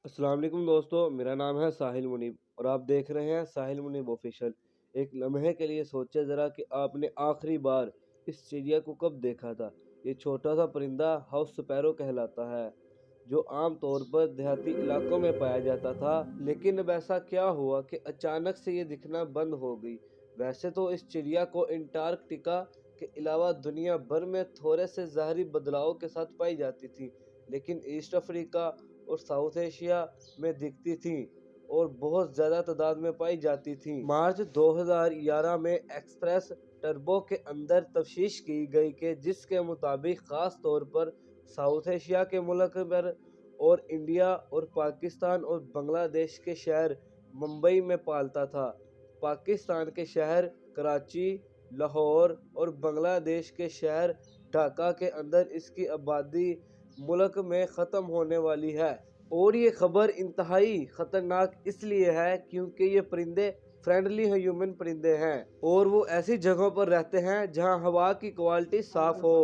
अस्सलाम वालेकुम दोस्तों, मेरा नाम है साहिल मुनीब और आप देख रहे हैं साहिल मुनीब ऑफिशियल। एक लम्हे के लिए सोचे ज़रा कि आपने आखिरी बार इस चिड़िया को कब देखा था। ये छोटा सा परिंदा हाउस स्पैरो कहलाता है, जो आम तौर पर देहाती इलाकों में पाया जाता था। लेकिन अब ऐसा क्या हुआ कि अचानक से ये दिखना बंद हो गई। वैसे तो इस चिड़िया को अंटार्कटिका के अलावा दुनिया भर में थोड़े से ज़ाहरी बदलाव के साथ पाई जाती थी, लेकिन ईस्ट अफ्रीका और साउथ एशिया में दिखती थी और बहुत ज़्यादा तादाद में पाई जाती थी। मार्च 2011 में एक्सप्रेस टर्बो के अंदर तफ्तीश की गई कि जिसके मुताबिक ख़ास तौर पर साउथ एशिया के मुल्क पर और इंडिया और पाकिस्तान और बांग्लादेश के शहर मुंबई में पालता था। पाकिस्तान के शहर कराची, लाहौर और बांग्लादेश के शहर ढाका के अंदर इसकी आबादी मुल्क में ख़त्म होने वाली है। और ये खबर इंतहाई ख़तरनाक इसलिए है क्योंकि ये परिंदे फ्रेंडली ह्यूमन परिंदे हैं और वो ऐसी जगहों पर रहते हैं जहां हवा की क्वालिटी साफ़ हो।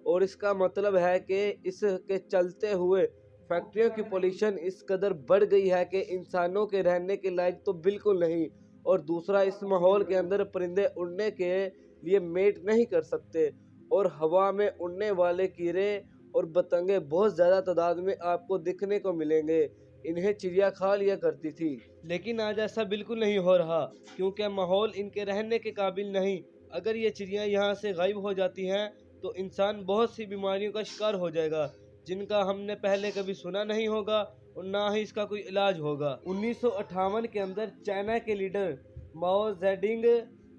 और इसका मतलब है कि इसके चलते हुए फैक्ट्रियों की पोल्यूशन इस कदर बढ़ गई है कि इंसानों के रहने के लायक तो बिल्कुल नहीं। और दूसरा, इस माहौल के अंदर परिंदे उड़ने के लिए मेट नहीं कर सकते और हवा में उड़ने वाले कीड़े और पतंगे बहुत ज़्यादा तादाद में आपको दिखने को मिलेंगे। इन्हें चिड़िया खा लिया करती थी, लेकिन आज ऐसा बिल्कुल नहीं हो रहा क्योंकि माहौल इनके रहने के काबिल नहीं। अगर ये चिड़िया यहाँ से गायब हो जाती हैं तो इंसान बहुत सी बीमारियों का शिकार हो जाएगा, जिनका हमने पहले कभी सुना नहीं होगा और ना ही इसका कोई इलाज होगा। 1958 के अंदर चाइना के लीडर माओ जेडिंग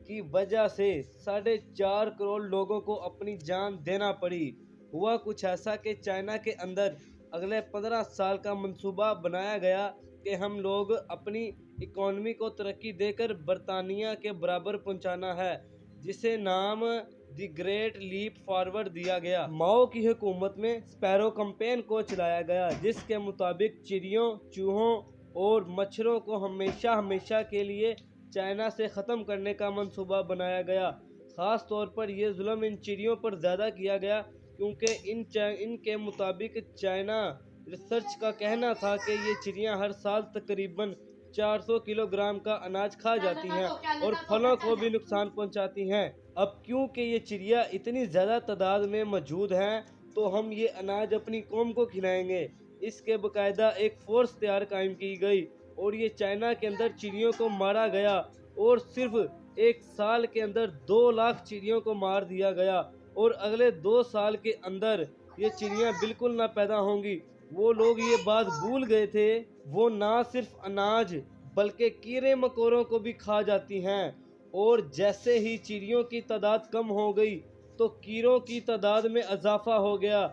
की वजह से 4.5 करोड़ लोगों को अपनी जान देना पड़ी। हुआ कुछ ऐसा कि चाइना के अंदर अगले 15 साल का मंसूबा बनाया गया कि हम लोग अपनी इकोनॉमी को तरक्की देकर बरतानिया के बराबर पहुंचाना है, जिसे नाम द ग्रेट लीप फॉरवर्ड दिया गया। माओ की हुकूमत में स्पैरो कैंपेन को चलाया गया, जिसके मुताबिक चिड़ियों, चूहों और मच्छरों को हमेशा हमेशा के लिए चाइना से ख़त्म करने का मंसूबा बनाया गया। ख़ास तौर पर यह जुल्म इन चिड़ियों पर ज़्यादा किया गया क्योंकि इनके मुताबिक चाइना रिसर्च का कहना था कि ये चिड़ियाँ हर साल तकरीबन 400 किलोग्राम का अनाज खा जाती हैं और फलों को भी नुकसान पहुंचाती हैं। अब क्योंकि ये चिड़िया इतनी ज़्यादा तादाद में मौजूद हैं तो हम ये अनाज अपनी कौम को खिलाएंगे। इसके बाकायदा एक फोर्स तैयार कायम की गई और ये चाइना के अंदर चिड़ियों को मारा गया और सिर्फ एक साल के अंदर 2 लाख चिड़ियों को मार दिया गया और अगले 2 साल के अंदर ये चिड़ियाँ बिल्कुल ना पैदा होंगी। वो लोग ये बात भूल गए थे, वो ना सिर्फ अनाज बल्कि कीड़े मकोड़ों को भी खा जाती हैं। और जैसे ही चिड़ियों की तादाद कम हो गई तो कीड़ों की तादाद में इजाफा हो गया।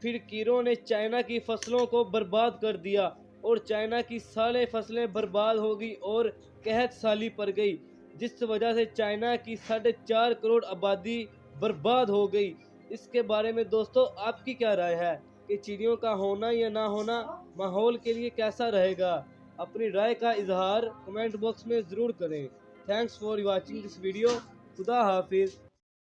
फिर कीड़ों ने चाइना की फसलों को बर्बाद कर दिया और चाइना की सारी फसलें बर्बाद हो गई और कहत साली पड़ गई, जिस वजह से चाइना की 4.5 करोड़ आबादी बर्बाद हो गई। इसके बारे में दोस्तों आपकी क्या राय है कि चिड़ियों का होना या ना होना माहौल के लिए कैसा रहेगा? अपनी राय का इजहार कमेंट बॉक्स में ज़रूर करें। Thanks for watching this video. खुदा हाफिज़।